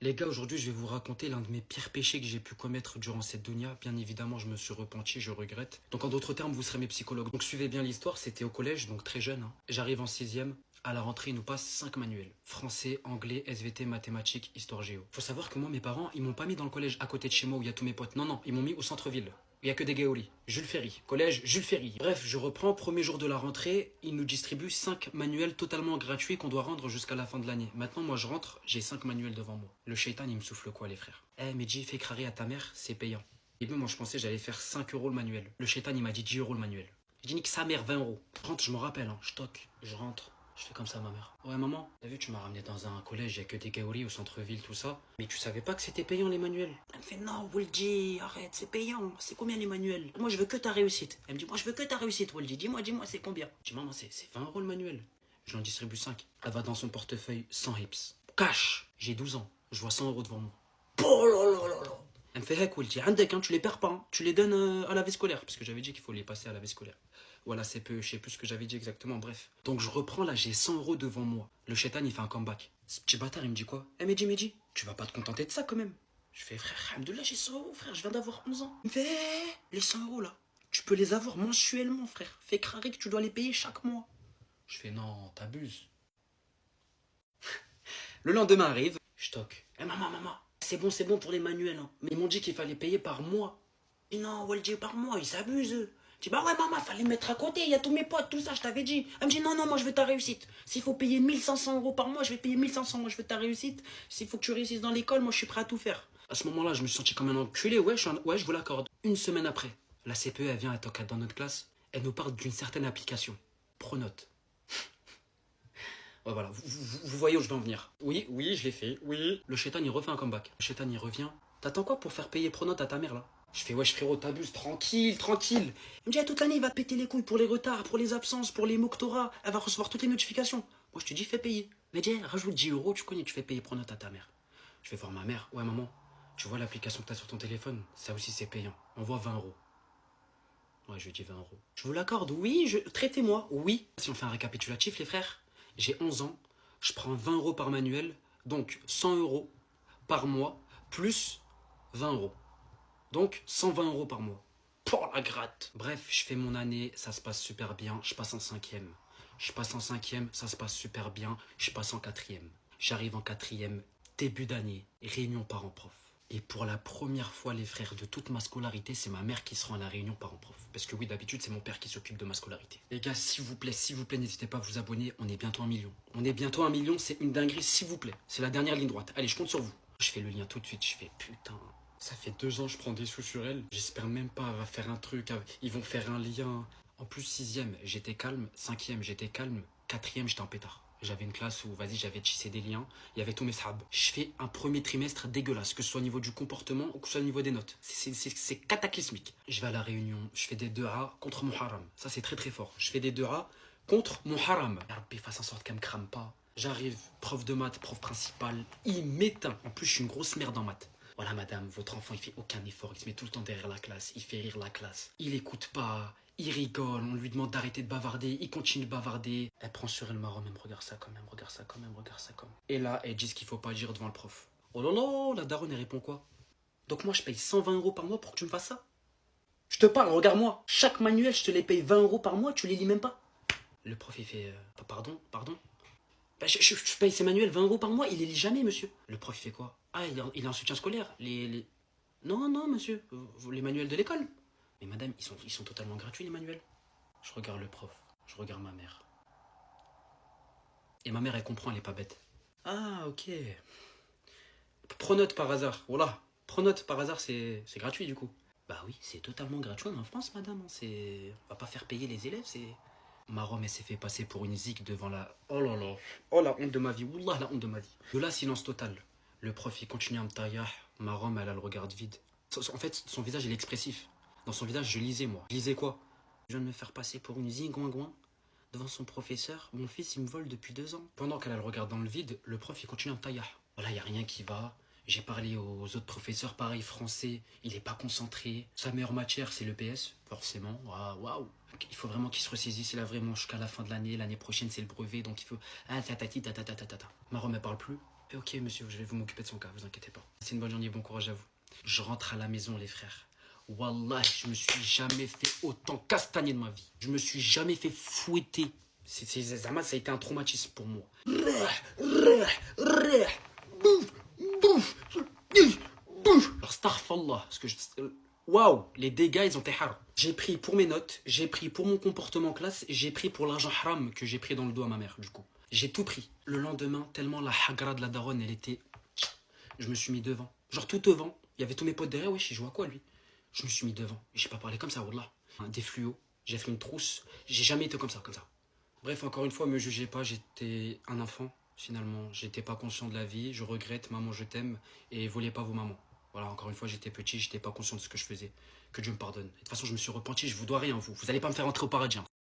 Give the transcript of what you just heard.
Les gars, aujourd'hui, je vais vous raconter l'un de mes pires péchés que j'ai pu commettre durant cette dunya. Bien évidemment, je me suis repenti, je regrette. Donc, en d'autres termes, vous serez mes psychologues. Donc, suivez bien l'histoire, c'était au collège, donc très jeune, hein. J'arrive en sixième. À la rentrée, ils nous passent 5 manuels. Français, anglais, SVT, mathématiques, histoire géo. Faut savoir que moi, mes parents, ils m'ont pas mis dans le collège à côté de chez moi où il y a tous mes potes. Non, non, ils m'ont mis au centre-ville. Il n'y a que des gaolis. Jules Ferry. Collège Jules Ferry. Bref, je reprends. Premier jour de la rentrée, ils nous distribuent 5 manuels totalement gratuits qu'on doit rendre jusqu'à la fin de l'année. Maintenant, moi, je rentre, j'ai 5 manuels devant moi. Le shaitan, il me souffle quoi, les frères? Eh, Medji, fais crari à ta mère, c'est payant. Et bien, moi, je pensais j'allais faire 5 euros le manuel. Le shaitan, il m'a dit 10 euros le manuel. J'ai dit, nique sa mère, 20 euros. Je rentre, je me rappelle, hein, je toque, je rentre. Je fais comme ça à ma mère. Ouais maman, t'as vu tu m'as ramené dans un collège, il y a que des gaolis au centre-ville, tout ça. Mais tu savais pas que c'était payant les manuels? Elle me fait non Waldi, arrête, c'est payant. C'est combien les manuels? Moi je veux que ta réussite. Elle me dit moi je veux que ta réussite Waldi, dis-moi c'est combien? Je dis maman c'est 20 euros le manuel. J'en distribue 5. Elle va dans son portefeuille 100 hips. Cash. J'ai 12 ans, je vois 100 euros devant moi. Oh là là là là. Elle me fait hey Waldi, عندك, hein, tu les perds pas, hein. Tu les donnes à la vie scolaire. Parce que j'avais dit qu'il faut les passer à la vie scolaire. Voilà, c'est peu, je sais plus ce que j'avais dit exactement, bref. Donc je reprends, là, j'ai 100 euros devant moi. Le shaitan, il fait un comeback. Ce petit bâtard, il me dit quoi? Eh, Mehdi, tu vas pas te contenter de ça quand même. Je fais, frère, alhamdoulilah, j'ai 100 euros, frère, je viens d'avoir 11 ans. Il me fait, les 100 euros là, tu peux les avoir mensuellement, frère. Fais crari que tu dois les payer chaque mois. Je fais, non, t'abuses. Le lendemain arrive, je toque. Eh, maman, c'est bon pour les manuels, hein. Mais ils m'ont dit qu'il fallait payer par mois. Et non, Waldi, par mois, ils s'abusent, eux. Je dis, bah ouais, maman, fallait mettre à côté, il y a tous mes potes, tout ça, je t'avais dit. Elle me dit, non, moi, je veux ta réussite. S'il faut payer 1500 euros par mois, je vais payer 1500, moi, je veux ta réussite. S'il faut que tu réussisses dans l'école, moi, je suis prêt à tout faire. À ce moment-là, je me suis senti comme un enculé, ouais, je vous l'accorde. Une semaine après, la CPE, elle vient, elle toque dans notre classe, elle nous parle d'une certaine application, Pronote. Ouais, voilà, vous voyez où je vais en venir. Oui, je l'ai fait, oui. Le shaitan, il refait un comeback. Le shaitan, il revient. T'attends quoi pour faire payer Pronote à ta mère, là? Je fais, wesh frérot, t'abuses, tranquille. Il me dit, ah, toute l'année, il va te péter les couilles pour les retards, pour les absences, pour les mots que t'auras. Elle va recevoir toutes les notifications. Moi, je te dis, fais payer. Mais dis, rajoute 10 euros, tu connais, tu fais payer Pronote à ta mère. Je vais voir ma mère. Ouais, maman, tu vois l'application que t'as sur ton téléphone? Ça aussi, c'est payant. Envoie 20 euros. Ouais, je lui dis 20 euros. Je vous l'accorde, oui, traitez-moi, oui. Si on fait un récapitulatif, les frères, j'ai 11 ans, je prends 20 euros par manuel, donc 100 euros par mois, plus 20 euros. Donc 120 euros par mois. Pour la gratte. Bref, je fais mon année, ça se passe super bien, je passe en cinquième. Ça se passe super bien, je passe en quatrième. J'arrive en quatrième, début d'année, réunion parents-prof. Et pour la première fois, les frères, de toute ma scolarité, c'est ma mère qui se rend à la réunion parents-prof. Parce que oui, d'habitude, c'est mon père qui s'occupe de ma scolarité. Les gars, s'il vous plaît, n'hésitez pas à vous abonner. On est bientôt 1 million. C'est une dinguerie, s'il vous plaît. C'est la dernière ligne droite. Allez, je compte sur vous. Je fais le lien tout de suite, je fais putain. Ça fait 2 ans, je prends des sous sur elle. J'espère même pas, elle va faire un truc. Ils vont faire un lien. En plus, sixième, j'étais calme. Cinquième, j'étais calme. Quatrième, j'étais en pétard. J'avais une classe où, vas-y, j'avais tissé des liens. Il y avait tous mes sahabs. Je fais un premier trimestre dégueulasse, que ce soit au niveau du comportement ou que ce soit au niveau des notes. C'est cataclysmique. Je vais à la réunion, je fais des 2A contre mon haram. Ça, c'est très très fort. Je fais des 2A contre mon haram. Rabbi, fasse en sorte qu'elle me crame pas. J'arrive, prof de maths, prof principal, il m'éteint. En plus, je suis une grosse merde en maths. Voilà, madame, votre enfant, il fait aucun effort. Il se met tout le temps derrière la classe. Il fait rire la classe. Il écoute pas. Il rigole. On lui demande d'arrêter de bavarder. Il continue de bavarder. Elle prend sur elle, marron, même. Regarde ça quand même. Et là, elle dit ce qu'il faut pas dire devant le prof. Oh là là, la daronne, elle répond quoi? Donc moi, je paye 120 euros par mois pour que tu me fasses ça? Je te parle, regarde-moi. Chaque manuel, je te les paye 20 euros par mois. Tu les lis même pas. Le prof, il fait pardon. Bah, je paye ces manuels 20 euros par mois, il les lit jamais, monsieur. Le prof, il fait quoi? Ah, il est en soutien scolaire. Non, monsieur, les manuels de l'école. Mais madame, ils sont totalement gratuits, les manuels. Je regarde le prof, je regarde ma mère. Et ma mère, elle comprend, elle est pas bête. Ah, ok. Pronote par hasard, voilà. Pronote par hasard, c'est gratuit, du coup. Bah oui, c'est totalement gratuit en France, madame. On va pas faire payer les élèves, c'est... Ma Rome, elle s'est fait passer pour une zik devant la... Oh là là. Oh la honte de ma vie. Wallah, la honte de ma vie. De là, silence total. Le prof, il continue à me tailler. Ma Rome, elle a le regard vide. En fait, son visage, il est expressif. Dans son visage, je lisais, moi. Je lisais quoi? Je viens de me faire passer pour une zingouingouin devant son professeur. Mon fils, il me vole depuis 2 ans. Pendant qu'elle a le regard dans le vide, le prof, il continue à me tailler. Voilà, il n'y a rien qui va. J'ai parlé aux autres professeurs, pareil, français, il n'est pas concentré. Sa meilleure matière, c'est le PS, forcément. Waouh. Il faut vraiment qu'il se ressaisisse, il a vraiment jusqu'à la fin de l'année. L'année prochaine, c'est le brevet, donc il faut... Ah, tatati, tatata. Ma Rome, elle parle plus. Et ok, monsieur, je vais vous m'occuper de son cas, vous inquiétez pas. C'est une bonne journée, bon courage à vous. Je rentre à la maison, les frères. Wallah, je me suis jamais fait autant castagner de ma vie. Je me suis jamais fait fouetter. Ça a été un traumatisme pour moi. Alors, starfallah, parce que waouh, les dégâts, ils ont été haram. J'ai pris pour mes notes, j'ai pris pour mon comportement en classe, j'ai pris pour l'argent haram que j'ai pris dans le dos à ma mère, du coup. J'ai tout pris. Le lendemain, tellement la hagra de la daronne, elle était... Je me suis mis devant. Genre tout devant. Il y avait tous mes potes derrière, wesh, il jouait à quoi, lui? Je me suis mis devant. Et j'ai pas parlé comme ça, wallah. Des fluos, j'ai fait une trousse. J'ai jamais été comme ça, comme ça. Bref, encore une fois, me jugez pas, j'étais un enfant, finalement. J'étais pas conscient de la vie, je regrette, maman, je t'aime, et voulez pas vos mamans. Voilà, encore une fois, j'étais petit, j'étais pas conscient de ce que je faisais. Que Dieu me pardonne. De toute façon, je me suis repenti, je vous dois rien, vous. Vous allez pas me faire entrer au paradis, hein.